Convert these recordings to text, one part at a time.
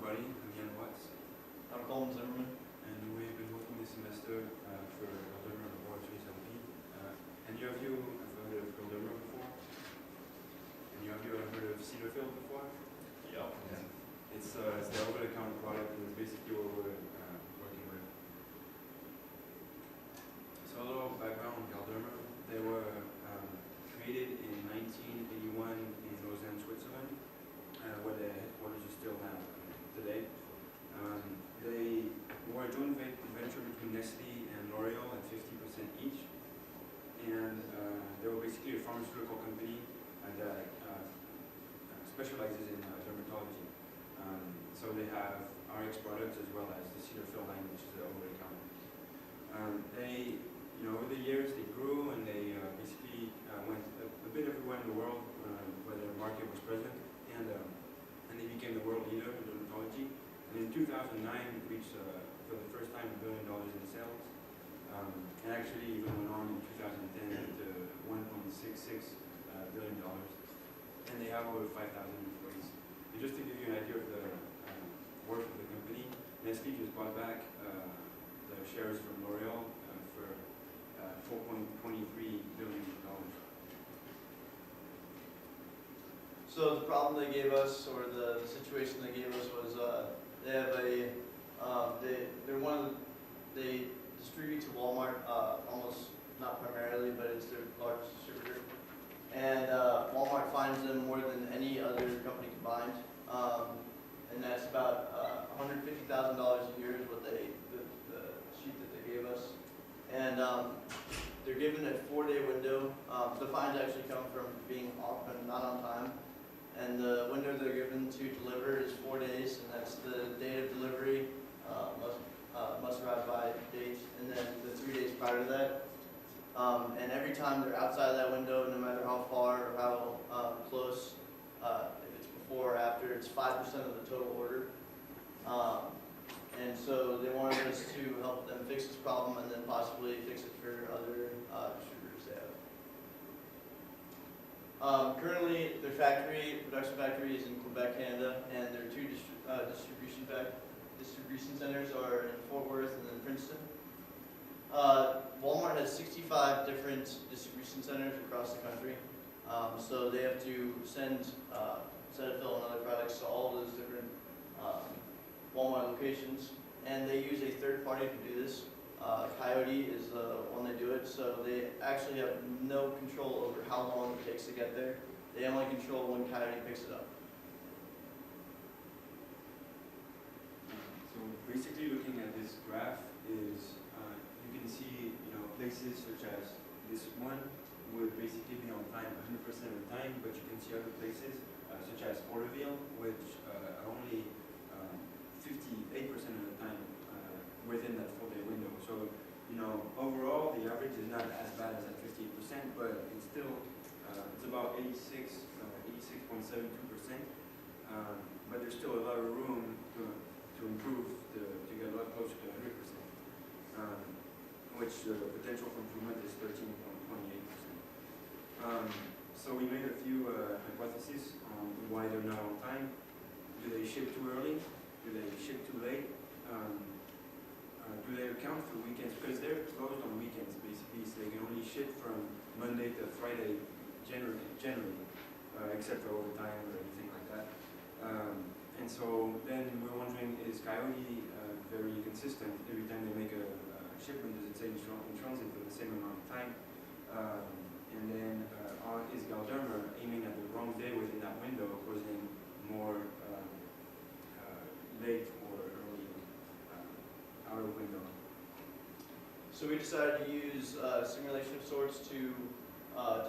everybody. I'm Yann. I'm Coleman Zimmerman. And we've been working this semester for Galderma Laboratories LP. Any of you have heard of Galderma before? Any of you have heard of Cedar-Field before? Yeah. It's the over-the-counter product, and it's basically what we're working with. So a little background on Galderma. They were created in 1981 in Lausanne, Switzerland, where their headquarters is still now today. They were a joint venture between Nestle and L'Oreal at 50% each. And they were basically a pharmaceutical company that specializes in dermatology. So they have RX products as well as the Cedar-Field line, which is the over-the-counter. Over the years, they grew and they basically went a bit everywhere in the world where their market was present, and they became the world leader in dermatology. And in 2009, it reached for the first time $1 billion in sales, and actually even went on in 2010 to $1.66 billion. And they have over 5,000 employees. And just to give you an idea of the worth of the company, Nestle just bought back the shares from L'Oreal for $4.23 billion. So the problem they gave us, or the situation they gave us, was they have they distribute to Walmart, almost not primarily, but it's their largest distributor. And Walmart finds them more than any other company combined, and that's about $150,000 a year is what the sheet that they gave us. And they're given a 4-day window. The fines actually come from being off and not on time. And the window they're given to deliver is 4 days, and that's the date of delivery, must arrive by date, and then the 3 days prior to that. And every time they're outside of that window, no matter how far or how close, if it's before or after, it's 5% of the total order. And so they wanted us to help them fix this problem and then possibly fix it for other distributors they have. Currently, their production factory is in Quebec, Canada, and their two distribution centers are in Fort Worth and then Princeton. Walmart has 65 different distribution centers across the country, so they have to send Cetaphil and other products to all those different Walmart locations, and they use a third party to do this. Coyote is the one they do it, so they actually have no control over how long it takes to get there. They only control when Coyote picks it up. So basically, looking at this graph is you can see places such as this one would basically be on time 100% of the time, but you can see other places such as Porterville, which are only 58% of the time within that 4-day window. So, overall, the average is not as bad as at 58%, but it's still, it's about 86.72%. But there's still a lot of room to improve, to get a lot closer to 100%, which the potential for improvement is 13.28%. So we made a few hypotheses on why they're not on time. Do they ship too early? Do they ship too late? Do they account for weekends? Because they're closed on weekends, basically, so they can only ship from Monday to Friday, generally, except for overtime or anything like that. And so then we're wondering, is Coyote very consistent every time they make a shipment? Does it say in transit for the same amount of time? And then is Galderma aiming at the wrong day within that window, causing more late or early outer window? So we decided to use simulation of sorts to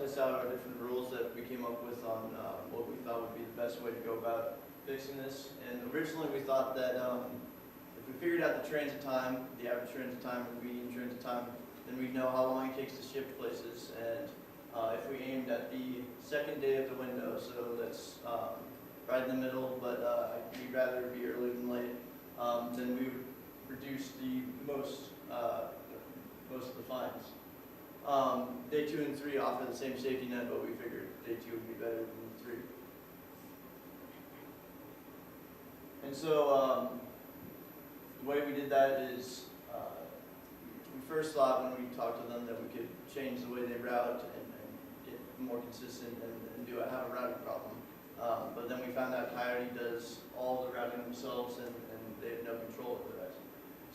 test out our different rules that we came up with on what we thought would be the best way to go about fixing this. And originally we thought that if we figured out the transit time, the average transit time or the median transit time, then we'd know how long it takes to ship places. And if we aimed at the second day of the window, so that's right in the middle, but we'd rather be early than late, then we would reduce the most of the fines. Day 2 and 3 offer the same safety net, but we figured day 2 would be better than 3. And so the way we did that is we first thought when we talked to them that we could change the way they route and get more consistent and have a routing problem. But then we found out Coyote does all the routing themselves and they have no control over that.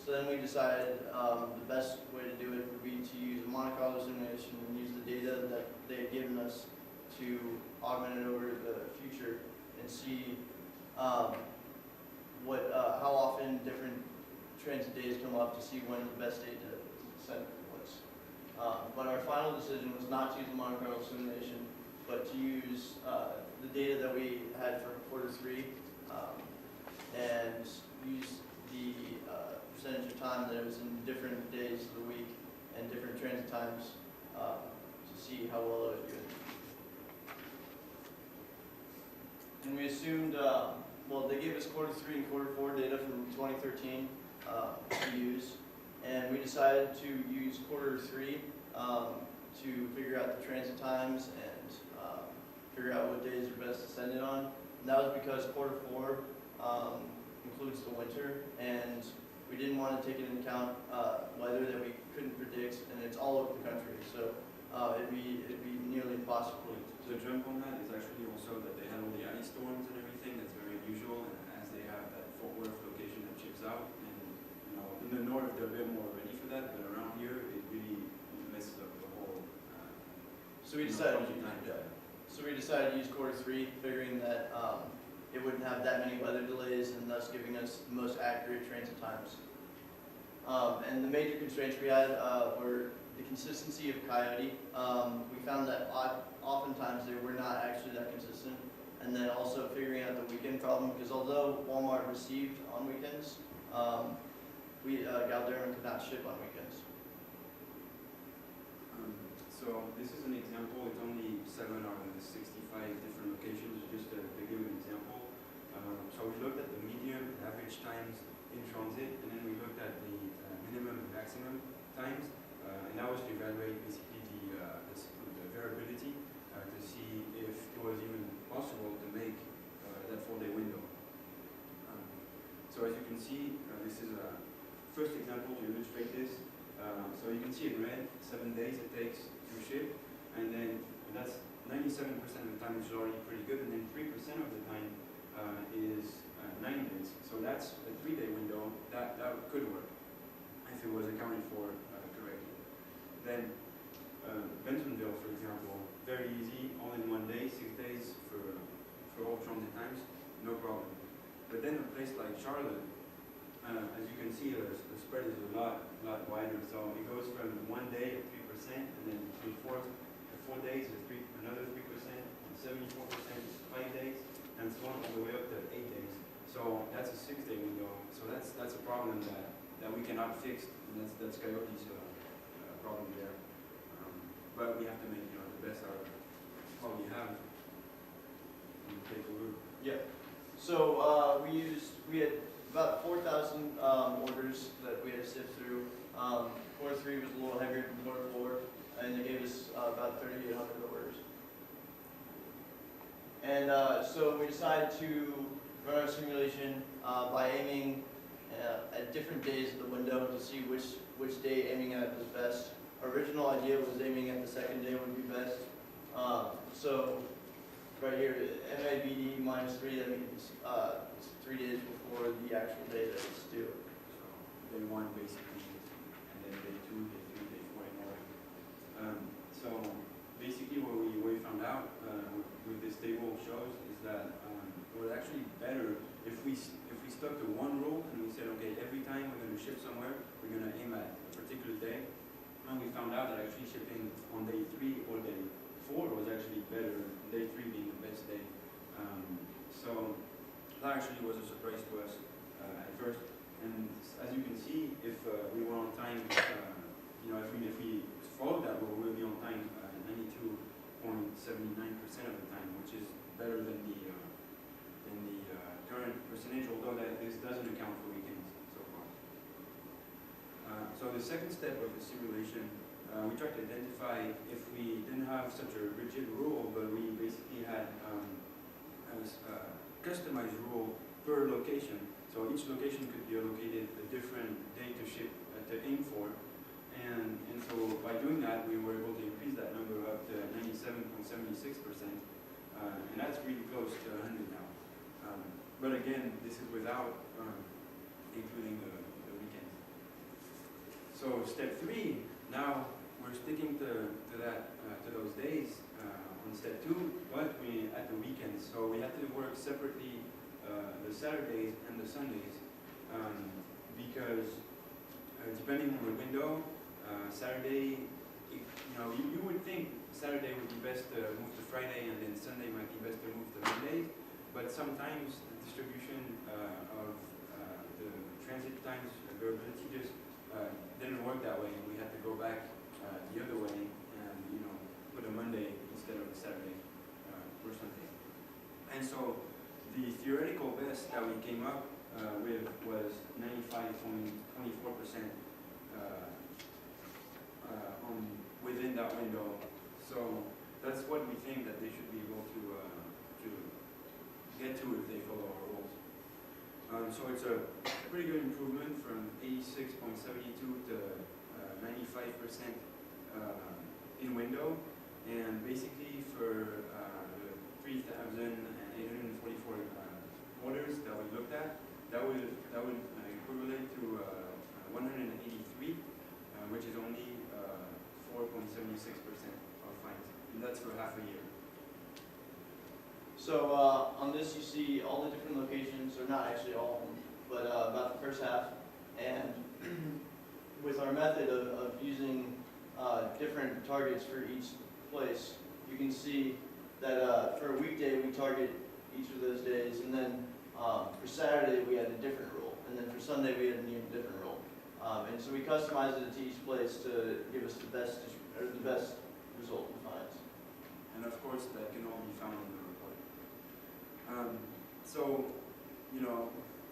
So then we decided the best way to do it would be to use a Monte Carlo simulation and use the data that they had given us to augment it over the future and see how often different transit days come up to see when the best day to send it was. But our final decision was not to use the Monte Carlo simulation, but to use the data that we had for quarter 3 and use the percentage of time that it was in different days of the week and different transit times to see how well it was doing. And we assumed, well, they gave us quarter 3 and quarter 4 data from 2013 to use, and we decided to use quarter 3 to figure out the transit times and figure out what days are best to send it on. And that was because quarter 4 includes the winter, and we didn't want to take into account weather that we couldn't predict, and it's all over the country, so it'd be nearly impossible. The jump on that is actually also that they had all the ice storms and everything. That's very unusual, and as they have that Fort Worth location that chips out, and in the north they're a bit more ready for that, but around here it really messes up the whole. So we decided. So we decided to use quarter 3, figuring that it wouldn't have that many weather delays and thus giving us the most accurate transit times. And the major constraints we had were the consistency of Coyote. We found that oftentimes they were not actually that consistent. And then also figuring out the weekend problem, because although Walmart received on weekends, Galderma could not ship on weekends. So this is an example. It's only 7 out of the 65 different locations, just to give you an example. So we looked at the medium and average times in transit, and then we looked at the minimum and maximum times, and that was to evaluate basically the variability to see if it was even possible to make that 4-day window. So as you can see, this is a first example to illustrate this. So you can see in red, 7 days it takes to ship, and then that's 97% of the time, which is already pretty good, and then 3% of the time is 9 days. So that's a 3-day window that could work if it was accounted for correctly. Then Bentonville, for example, very easy, all in 1 day, 6 days for all transit times, no problem. But then a place like Charlotte, as you can see, the spread is a lot wider. So it goes from 1 day at 3%, and then 4 days is another 3%, and 74% is 5 days, and so on all the way up to 8 days. So that's a 6-day window. So that's a problem that we cannot fix, and that's Coyote's problem there. But we have to make the best out of what we have. And take a look. Yeah. So we had about 4,000 orders that we had to sift through. Quarter 3 was a little heavier than quarter 4, and they gave us about 3,800 orders. And so we decided to run our simulation by aiming at different days of the window to see which day aiming at was best. Our original idea was aiming at the second day would be best. So right here, MABD -3, that means it's 3 days before the actual day that it's due. So day 1 basically, and then day 2, day 3, day 4, and more. So basically what we found out with this table shows is that it was actually better if we stuck to one rule and we said, okay, every time we're going to ship somewhere, we're going to aim at a particular day. And we found out that actually shipping on day 3 or day 4 was actually better, day 3 being the best day. So that actually was a surprise to us at first. And as you can see, if we were on time, if we followed that rule, we'll be on time 92.79% of the time, which is better than the current percentage, although this doesn't account for weekends so far. So the second step of the simulation, we tried to identify if we didn't have such a rigid rule, but we basically had a customized rule per location. So each location could be allocated a different day to ship, to aim for. And so by doing that, we were able to increase that number up to 97.76%. And that's really close to 100 now. But again, this is without including the weekends. So step 3, now we're sticking to those days on step 2, but we at the weekends. So we had to work separately the Saturdays and the Sundays because depending on the window, Saturday, you would think Saturday would be best to move to Friday, and then Sunday might be best to move to Monday. But sometimes the distribution of the transit times availability just didn't work that way, and we had to go back the other way and put a Monday instead of a Saturday or Sunday. And so the theoretical best that we came up with was 95.24% within that window. So that's what we think that they should be able to get to if they follow our rules. So it's a pretty good improvement from 86.72 to 95% in window, and basically for the 3,844 orders that we looked at, that would equivalent to 183, which is only 4.76% of fines, and that's for half a year. So on this you see all the different locations, or not actually all of them, but about the first half. And with our method of using different targets for each place, you can see that for a weekday we target each of those days, and then for Saturday we had a different rule, and then for Sunday we had an even different rule. And so we customized it to each place to give us the best result in fines. And of course, that can all be found in the report. So,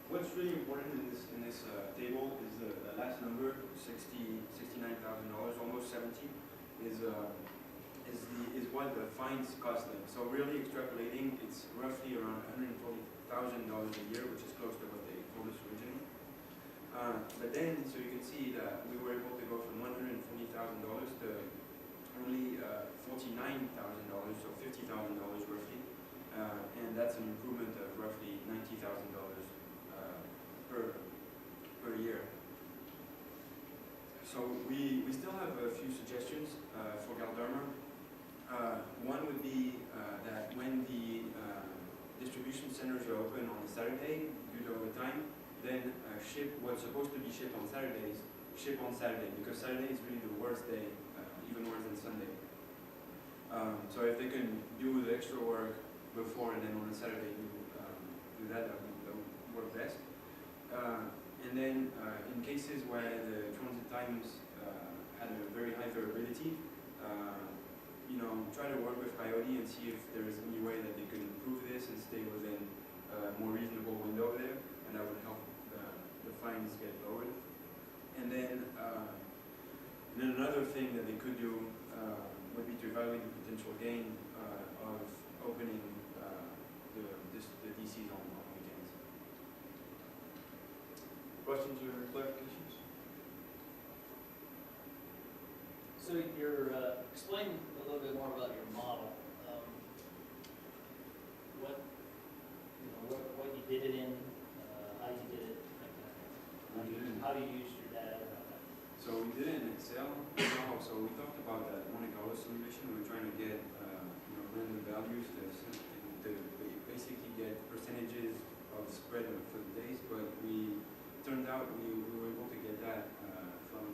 what's really important in this table is the last number, $69,000, almost 70, is what the fines cost them. So really extrapolating, it's roughly around $140,000 a year, which is close to what they told us originally. But then, so you can see that we were able to go from $140,000 to only $49,000, so $50,000 roughly, and that's an improvement of roughly $90,000 per year. So we still have a few suggestions for Galderma. One would be that when the distribution centers are open on a Saturday due to overtime, then ship what's supposed to be shipped on Saturdays, ship on Saturday, because Saturday is really the worst day, even worse than Sunday. So if they can do the extra work before and then on a Saturday do that would work best. And then in cases where the transit times had a very high variability, try to work with Coyote and see if there is any way that they could improve this and stay within a more reasonable window there, and that would help the fines get lowered. And then another thing that they could do would be to evaluate the potential gain of opening the DCs on weekends. Questions or clarifications? So you're explain a little bit more about your model. What you did it in, how you did it, how you used your data. So we did it in Excel. So we talked about that Monte Carlo simulation. We were trying to get random values to basically get percentages of spread for the days, but we turned out we were able to get that from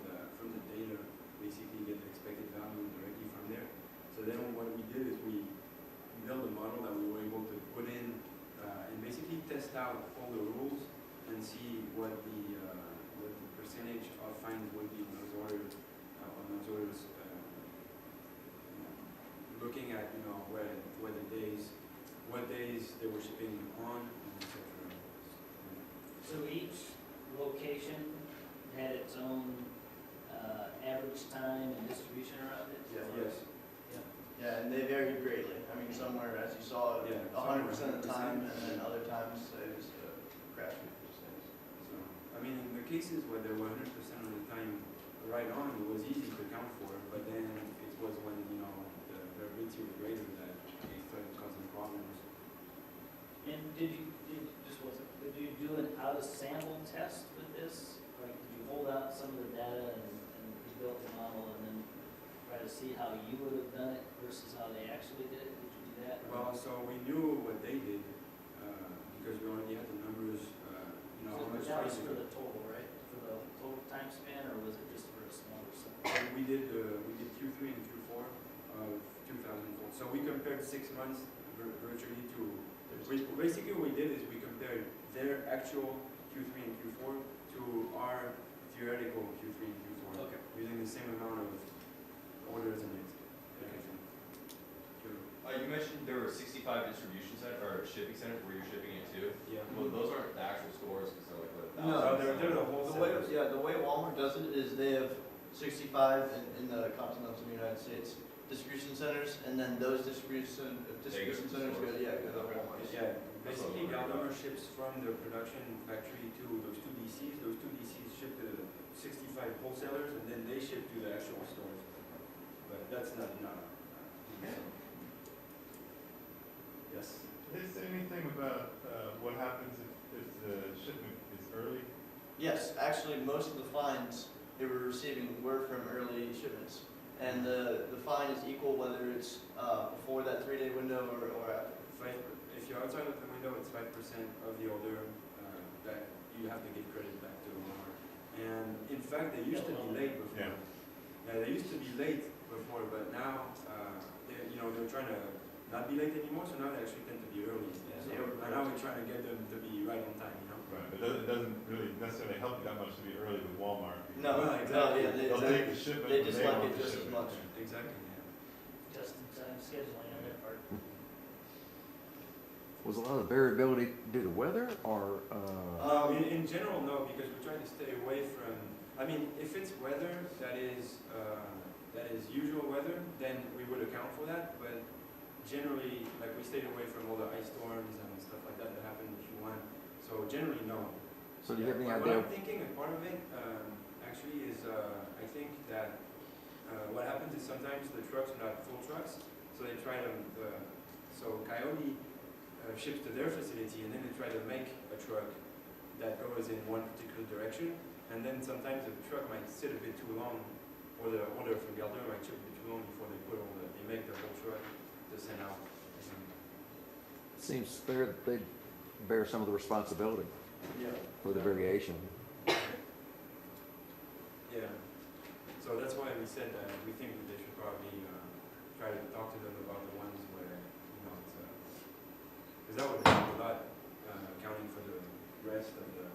the data, basically get the expected value directly from there. So then what we did is we built a model that we were able to put in and basically test out all the rules and see what the percentage of fines would be on those orders. Looking at where the days, what days they were shipping on, etc. So each location had its own average time and distribution around it? Yes. Yeah, and they varied greatly. I mean, somewhere, as you saw, Yeah, 100% of the time, 100%. and then other times it was crash report things. So, I mean, in the cases where they were 100% of the time right on, it was easy to account for, but then it was when, you know, the variability was greater that it started causing problems. And did you do an out-of-sample test with this? Like, did you hold out some of the data and you built the model and then try to see how you would have done it versus how they actually did it? Did you do that? Well, so we knew what they did, because we already had the numbers, you know, how much That was price for the total, right? For the total time span, or was it just for a smaller sample? we did Q3 and Q4 of 2004. So we compared 6 months virtually to, basically what we did is we compared their actual Q3 and Q4 to our theoretical Q3 and Q4. Okay. Using the same amount of orders and everything. You mentioned there were 65 distribution centers or shipping centers where you're shipping it to. Yeah. Well, those aren't the actual stores because they're like what, No, they're the whole The way, yeah, the way Walmart does it is they have 65 in the continental United States distribution centers, and then those distribution centers go to Walmart. Yeah, basically Galderma ships from the production factory to those two DCs. Those two DCs ship to the 65 wholesalers, and then they ship to the actual stores. But that's not enough. Yes. Did they say anything about what happens if the shipment is early? Yes, actually, most of the fines they were receiving were from early shipments. And the fine is equal whether it's before that 3-day window or after. If you're outside of the window, it's 5% of the order that you have to give credit back to Walmart. And in fact, they used to be late before. Yeah. Yeah, they used to be late before, but now they're trying to not be late anymore. So now they actually tend to be early. Yeah, So, they were- and now we're trying to get them to be right on time. Right, but it doesn't really necessarily help you that much to be early with Walmart. No, Well, exactly. yeah, They'll take the shipment. they when just like want it the just as shipment. much. Exactly. Yeah. Just-in-time scheduling on their part. Was a lot of variability due to weather or? In general, no, because we try to stay away from. I mean, if it's weather that is usual weather, then we would account for that. But generally, like we stayed away from all the ice storms and stuff like that that happened in Q1. So generally, no. So do you have any But idea? what I'm thinking, a part of it actually is I think that what happens is sometimes the trucks are not full trucks, so they try to. So Coyote ships to their facility, and then they try to make a truck that goes in one particular direction, and then sometimes the truck might sit a bit too long, or the order from Galderma might ship a bit too long before they make the whole truck to send out. Seems fair that they bear some of the responsibility Yeah. for the variation. Yeah. So that's why we said that we think that they should probably try to talk to them about the ones where, it's because that would help a lot accounting for the rest of the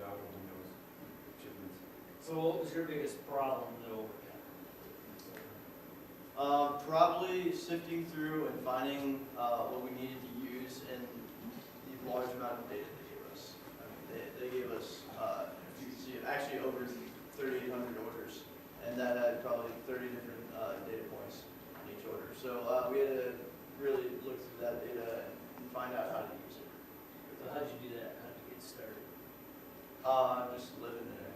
outer windows shipments. So what was your biggest problem to overcome? Probably sifting through and finding what we needed to use in the large amount of data they gave us. I mean, they gave us, if you can see it, actually over 3,800 orders, and that had probably 30 different data points on each order. So we had to really look through that data and find out how to use it. So how'd you do that? How'd you get started? Just living there.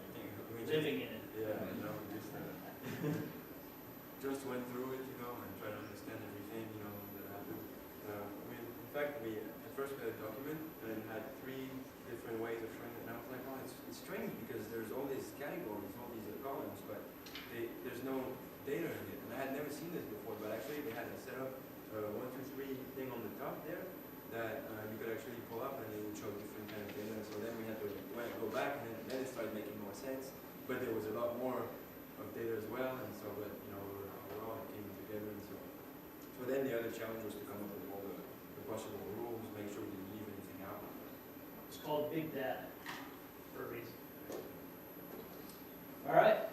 Living in it. Yeah, just went through it, and tried to understand everything, that happened. In fact, at first we had a document and had 3 different ways of showing it. And I was like, it's strange because there's all these categories, all these columns, but there's no data in it. And I had never seen this before, but actually they had a set up 1, 2, 3 thing on the top there that you could actually pull up and it would show different kind of data. So then we had to go back, and then it started making more sense. But there was a lot more of data as well, and so overall it came together. And so then the other challenge was to come up with all the possible rules, make sure we didn't leave anything out. It's called big data for a reason. All right.